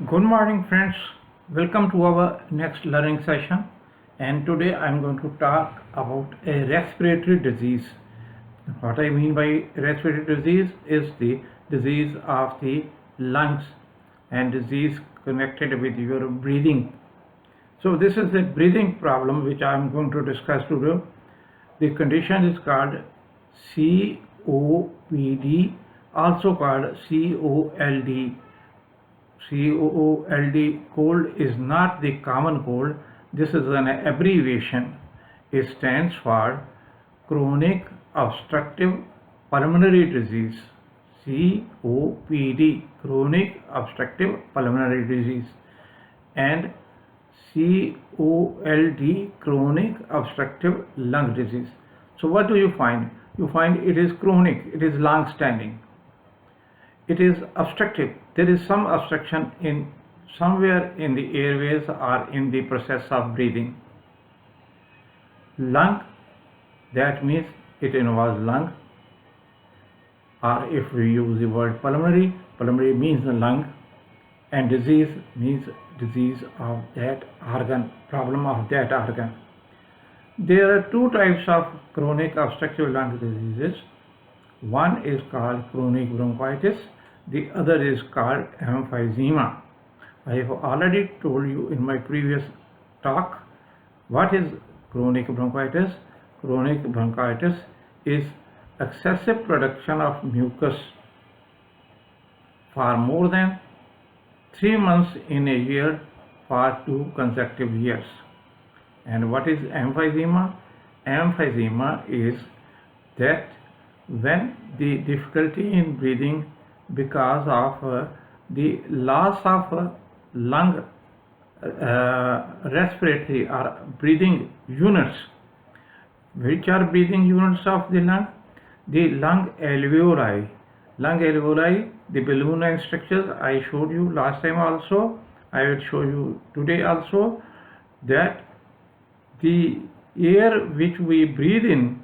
Good morning, friends. Welcome to our next learning session. And today I'm going to talk about a respiratory disease. What I mean by respiratory disease is the disease of the lungs and disease connected with your breathing. So, this is a breathing problem which I'm going to discuss today. The condition is called COPD, also called COLD. COLD, cold is not the common cold. This is an abbreviation. It stands for chronic obstructive pulmonary disease. COPD, chronic obstructive pulmonary disease, and COLD, chronic obstructive lung disease. So what do you find? You find it is chronic, it is long standing. It is obstructive. There is some obstruction in somewhere in the airways or in the process of breathing. Lung, that means it involves lung, or if we use the word pulmonary, pulmonary means the lung, and disease means disease of that organ, problem of that organ. There are two types of chronic obstructive lung diseases. One is called chronic bronchitis, the other is called emphysema. I have already told you in my previous talk what is chronic bronchitis. Chronic bronchitis is excessive production of mucus for more than 3 months in a year for 2 consecutive years. And what is emphysema? Emphysema is that when the difficulty in breathing because of the loss of lung respiratory or breathing units. Which are breathing units of the lung? The lung alveoli. Lung alveoli, the balloon-like structures I showed you last time also, I will show you today also, that the air which we breathe in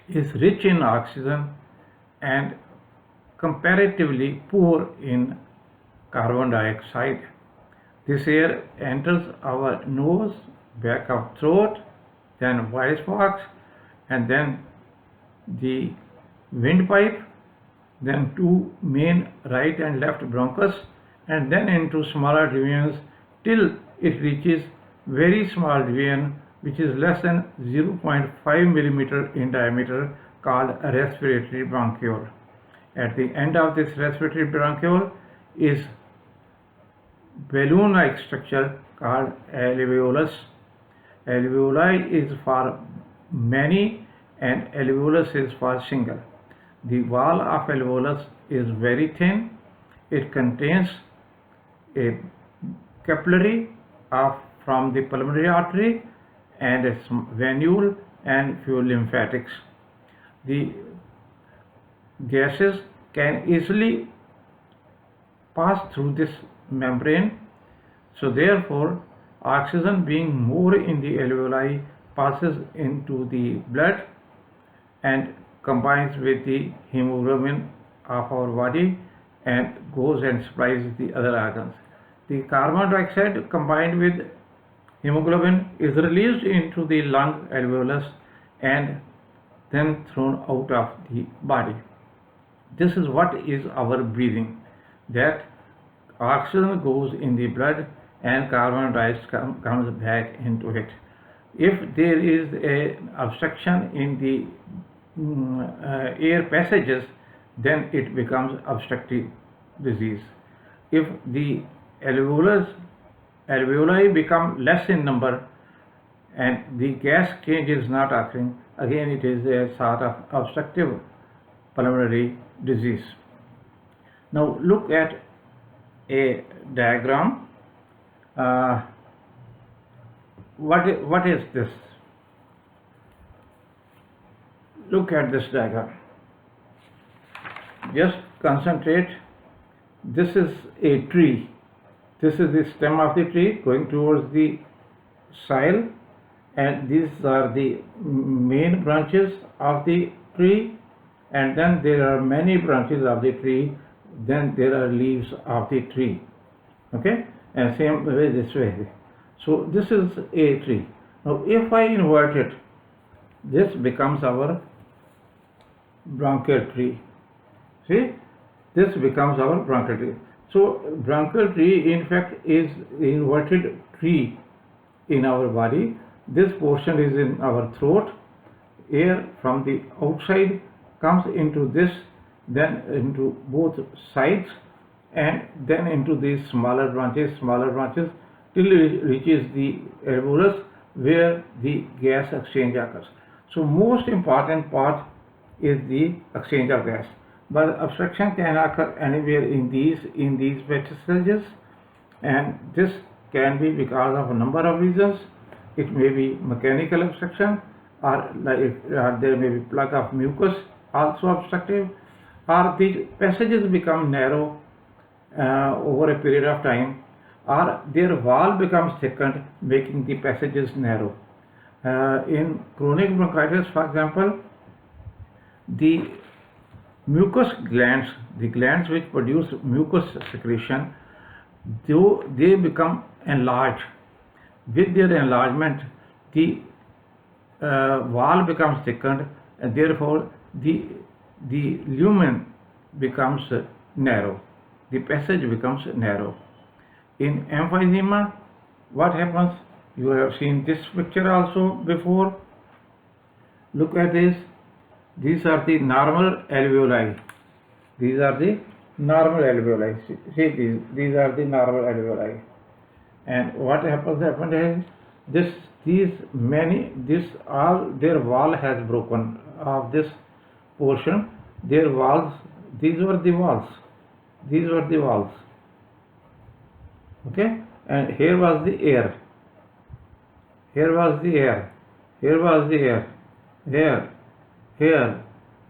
is rich in oxygen and comparatively poor in carbon dioxide. This air enters our nose, back of throat, then voice box, and then the windpipe, then two main right and left bronchus, and then into smaller divisions till it reaches very small division which is less than 0.5 millimeter in diameter, called a respiratory bronchiole. At the end of this respiratory bronchiole is balloon-like structure called alveolus. Alveoli is for many and alveolus is for single. The wall of alveolus is very thin. It contains a capillary from the pulmonary artery and a venule and few lymphatics. The gases can easily pass through this membrane, so therefore oxygen being more in the alveoli passes into the blood and combines with the hemoglobin of our body and goes and supplies the other organs. The carbon dioxide combined with hemoglobin is released into the lung alveolus and then thrown out of the body. This is what is our breathing, that oxygen goes in the blood and carbon dioxide comes back into it. If there is an obstruction in the air passages, then it becomes obstructive disease. If the alveoli become less in number and the gas change is not occurring, again it is a sort of obstructive pulmonary disease. Now look at a diagram. What is this? Look at this diagram. Just concentrate. This is a tree. This is the stem of the tree going towards the soil, and these are the main branches of the tree, and then there are many branches of the tree, then there are leaves of the tree. Okay, and same way this way. So this is a tree. Now if I invert it, this becomes our bronchial tree. See, this becomes our bronchial tree. So bronchial tree in fact is inverted tree in our body. This portion is in our throat. Air from the outside comes into this, then into both sides, and then into these smaller branches till it reaches the alveolus where the gas exchange occurs. So most important part is the exchange of gas. But obstruction can occur anywhere in these passages, and this can be because of a number of reasons. It may be mechanical obstruction, or there may be plug of mucus also obstructive, or the passages become narrow over a period of time, or their wall becomes thickened, making the passages narrow. In chronic bronchitis, for example, the mucus glands, the glands which produce mucus secretion, though they become enlarged. With their enlargement, the wall becomes thickened, and therefore the lumen becomes narrow. The passage becomes narrow. In emphysema, what happens? You have seen this picture also before. Look at this. These are the normal alveoli. These are the normal alveoli. See these are the normal alveoli. And what happened is their wall has broken of this portion. Their walls, these were the walls. Okay, and here was the air. Here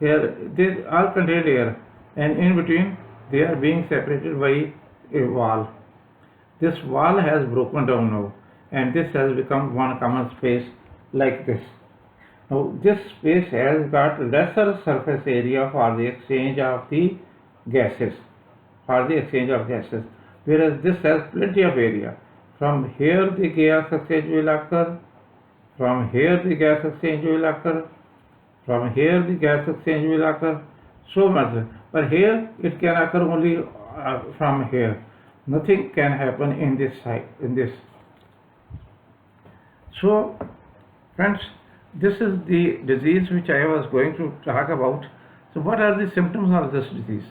they all contained air, and in between they are being separated by a wall. This wall has broken down now, and this has become one common space like this. Now this space has got lesser surface area for the exchange of the gases, whereas this has plenty of area. From here the gas exchange will occur, from here the gas exchange will occur, from here the gas exchange will occur, so much. But here it can occur only from here. Nothing can happen in this side, in this. So friends, this is the disease which I was going to talk about. So what are the symptoms of this disease?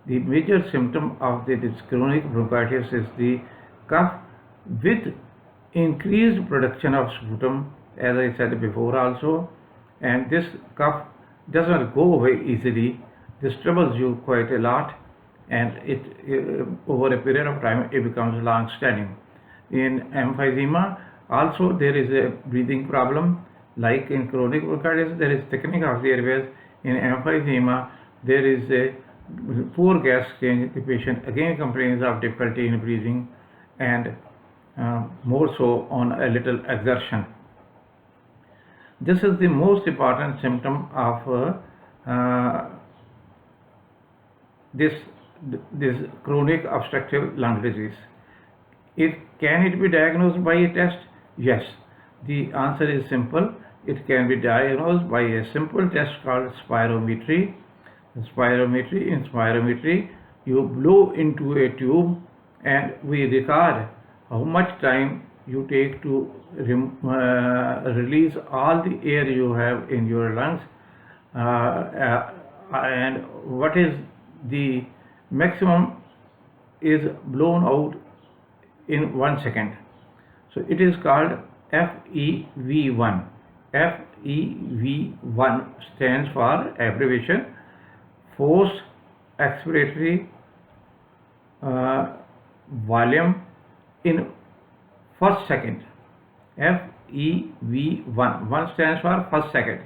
The major symptom of this chronic bronchitis is the cough with increased production of sputum, as I said before also, and this cough does not go away easily. This troubles you quite a lot, and it over a period of time it becomes long standing. In emphysema also there is a breathing problem. Like in chronic bronchitis there is thickening of the airways. In emphysema there is a poor gas exchange. The patient again complains of difficulty in breathing, and more so on a little exertion. This is the most important symptom of this chronic obstructive lung disease. Can it be diagnosed by a test? Yes. The answer is simple. It can be diagnosed by a simple test called spirometry. In spirometry, you blow into a tube, and we record how much time you take to release all the air you have in your lungs, and what is the maximum is blown out in 1 second. So it is called FEV1. FEV1 stands for abbreviation forced expiratory volume in first second. FEV1. 1 stands for first second.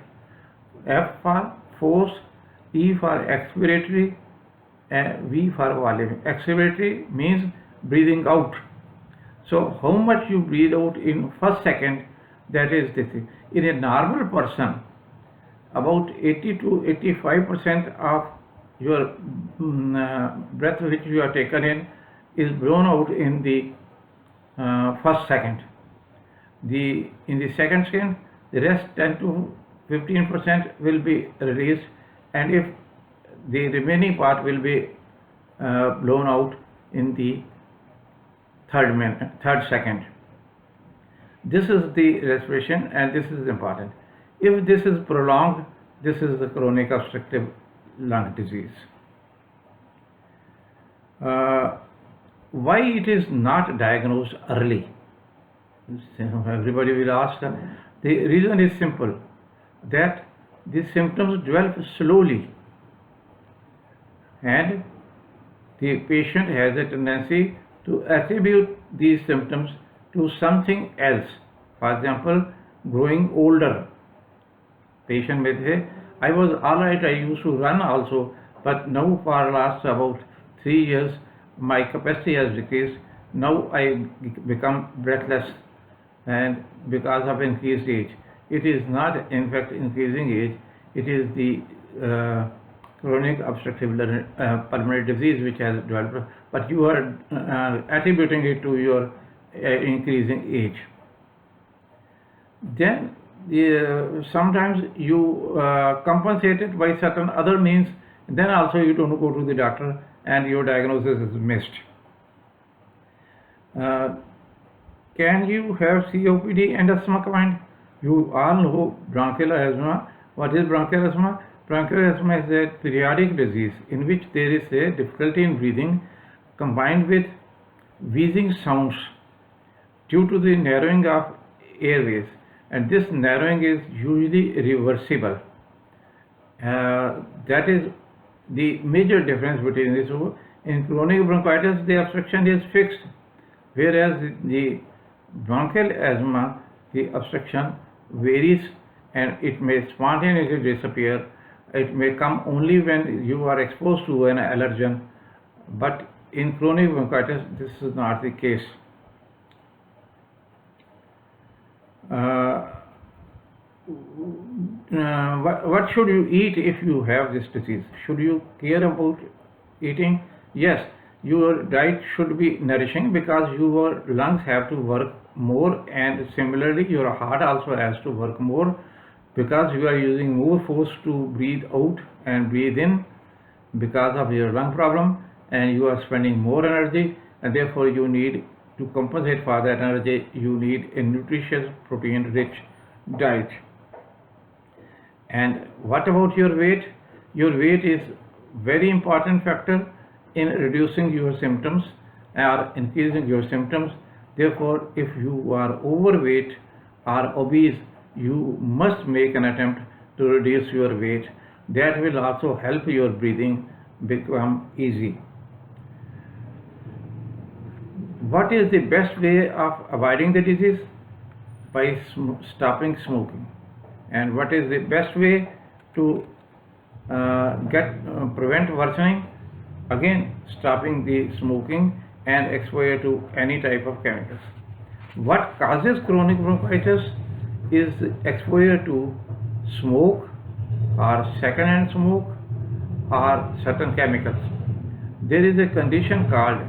F for force, E for expiratory, and V for volume. Expiratory means breathing out. So how much you breathe out in first second, that is the thing. In a normal person, about 80 to 85% of your breath which you are taken in is blown out in the first second. In the second second, the rest 10 to 15% will be released, and if the remaining part will be blown out in the third second. This is the respiration, and this is important. If this is prolonged, this is the chronic obstructive lung disease. Why it is not diagnosed early? Everybody will ask. The reason is simple, that the symptoms develop slowly, and the patient has a tendency to attribute these symptoms to something else. For example, growing older. Patient may say, I was alright, I used to run also, but now for last about 3 years my capacity has decreased. Now I become breathless, and because of increased age. It is not in fact increasing age, it is the chronic obstructive pulmonary disease which has developed, but you are attributing it to your increasing age. Then sometimes you compensate it by certain other means, then also you don't go to the doctor and your diagnosis is missed. Can you have COPD and asthma combined? You all know bronchial asthma. What is bronchial asthma? Bronchial asthma is a periodic disease in which there is a difficulty in breathing combined with wheezing sounds due to the narrowing of airways, and this narrowing is usually reversible. That is the major difference between these two. In chronic bronchitis, the obstruction is fixed, whereas the bronchial asthma, the obstruction varies, and it may spontaneously disappear. It may come only when you are exposed to an allergen, but in chronic bronchitis, this is not the case. What should you eat if you have this disease? Should you care about eating? Yes, your diet should be nourishing because your lungs have to work more, and similarly your heart also has to work more because you are using more force to breathe out and breathe in because of your lung problem, and you are spending more energy, and therefore you need to compensate for that energy. You need a nutritious, protein-rich diet. And what about your weight? Your weight is very important factor in reducing your symptoms or increasing your symptoms. Therefore, if you are overweight or obese, you must make an attempt to reduce your weight. That will also help your breathing become easy. What is the best way of avoiding the disease? By stopping smoking. And what is the best way to prevent worsening? Again, stopping the smoking and exposure to any type of chemicals. What causes chronic bronchitis is exposure to smoke or secondhand smoke or certain chemicals. There is a condition called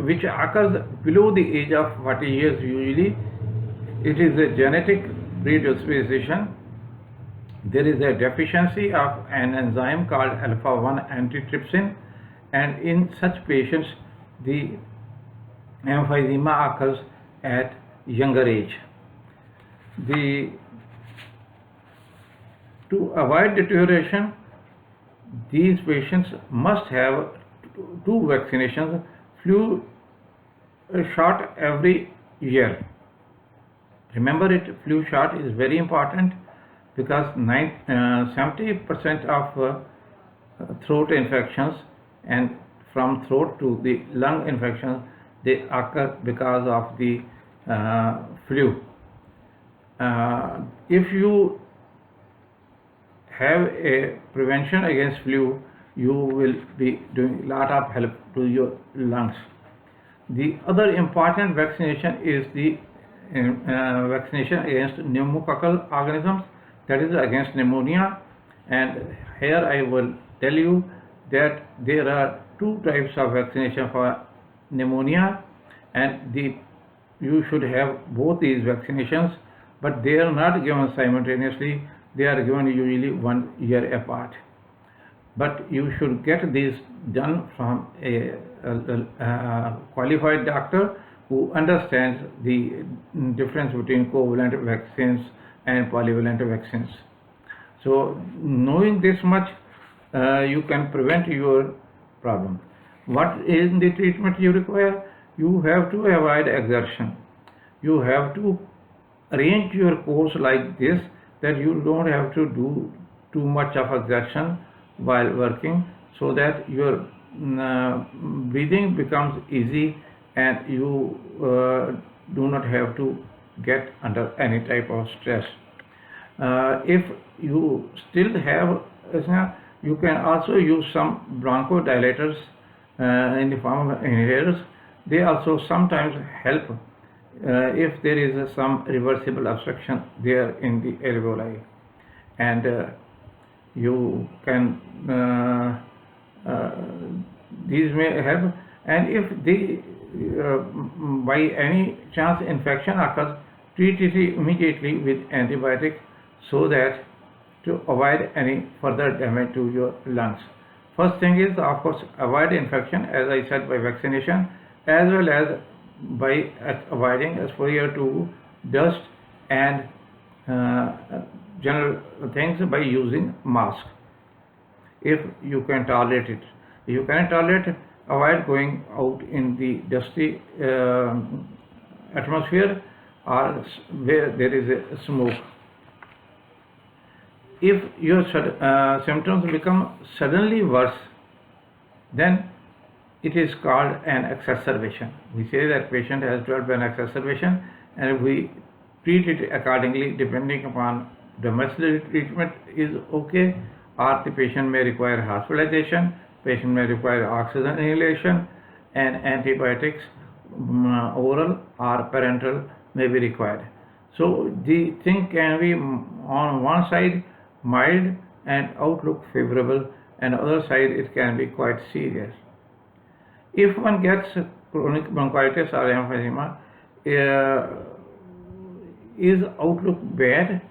which occurs below the age of 40 years usually. It is a genetic predisposition. There is a deficiency of an enzyme called alpha-1 antitrypsin, and in such patients the emphysema occurs at younger age. To avoid deterioration, these patients must have two vaccinations, flu shot every year. Remember it, flu shot is very important because 70% of throat infections and from throat to the lung infections, they occur because of the flu. If you have a prevention against flu, you will be doing a lot of help to your lungs. The other important vaccination is the vaccination against pneumococcal organisms, that is against pneumonia. And here I will tell you that there are two types of vaccination for pneumonia, and you should have both these vaccinations, but they are not given simultaneously. They are given usually 1 year apart. But you should get these done from a qualified doctor who understands the difference between covalent vaccines and polyvalent vaccines. So knowing this much, you can prevent your problem. What is the treatment you require? You have to avoid exertion. You have to arrange your course like this, that you don't have to do too much of exertion while working, so that your breathing becomes easy and you do not have to get under any type of stress. If you still have asthma, you can also use some bronchodilators in the form of inhalers. They also sometimes help if there is some reversible obstruction there in the alveoli, and you can these may help. And if by any chance infection occurs, treat it immediately with antibiotic, so that to avoid any further damage to your lungs. First thing is, of course, avoid infection, as I said, by vaccination, as well as by avoiding exposure to dust and general things by using mask, if you can tolerate it. If you cannot tolerate it, avoid going out in the dusty atmosphere or where there is a smoke. If your symptoms become suddenly worse, then it is called an exacerbation. We say that patient has developed an exacerbation, and we treat it accordingly, depending upon domiciliary treatment is okay, or the patient may require hospitalization, patient may require oxygen inhalation, and antibiotics, oral or parenteral, may be required. So the thing can be on one side mild and outlook favorable, and other side it can be quite serious. If one gets chronic bronchitis or emphysema, is outlook bad?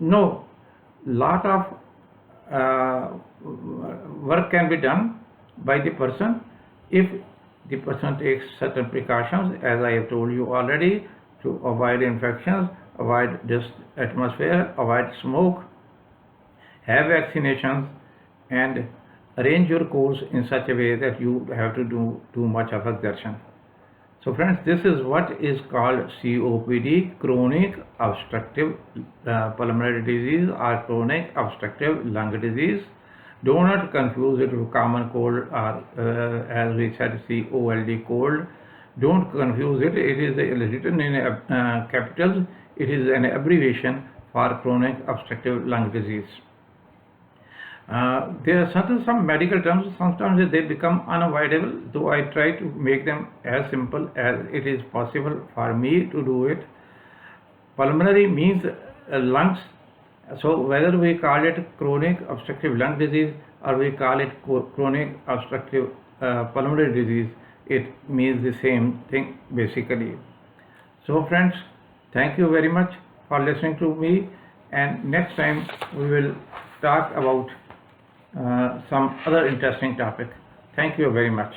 No. Lot of work can be done by the person if the person takes certain precautions, as I have told you already, to avoid infections, avoid dust atmosphere, avoid smoke, have vaccinations, and arrange your course in such a way that you have to do too much of exertion. So friends, this is what is called COPD, chronic obstructive pulmonary disease, or chronic obstructive lung disease. Do not confuse it with common cold, or as we said, COLD, cold. Don't confuse it. It is written in capitals. It is an abbreviation for chronic obstructive lung disease. There are some medical terms, sometimes they become unavoidable, though I try to make them as simple as it is possible for me to do it. Pulmonary means lungs, so whether we call it chronic obstructive lung disease or we call it chronic obstructive pulmonary disease, it means the same thing basically. So friends, thank you very much for listening to me, and next time we will talk about some other interesting topic. Thank you very much.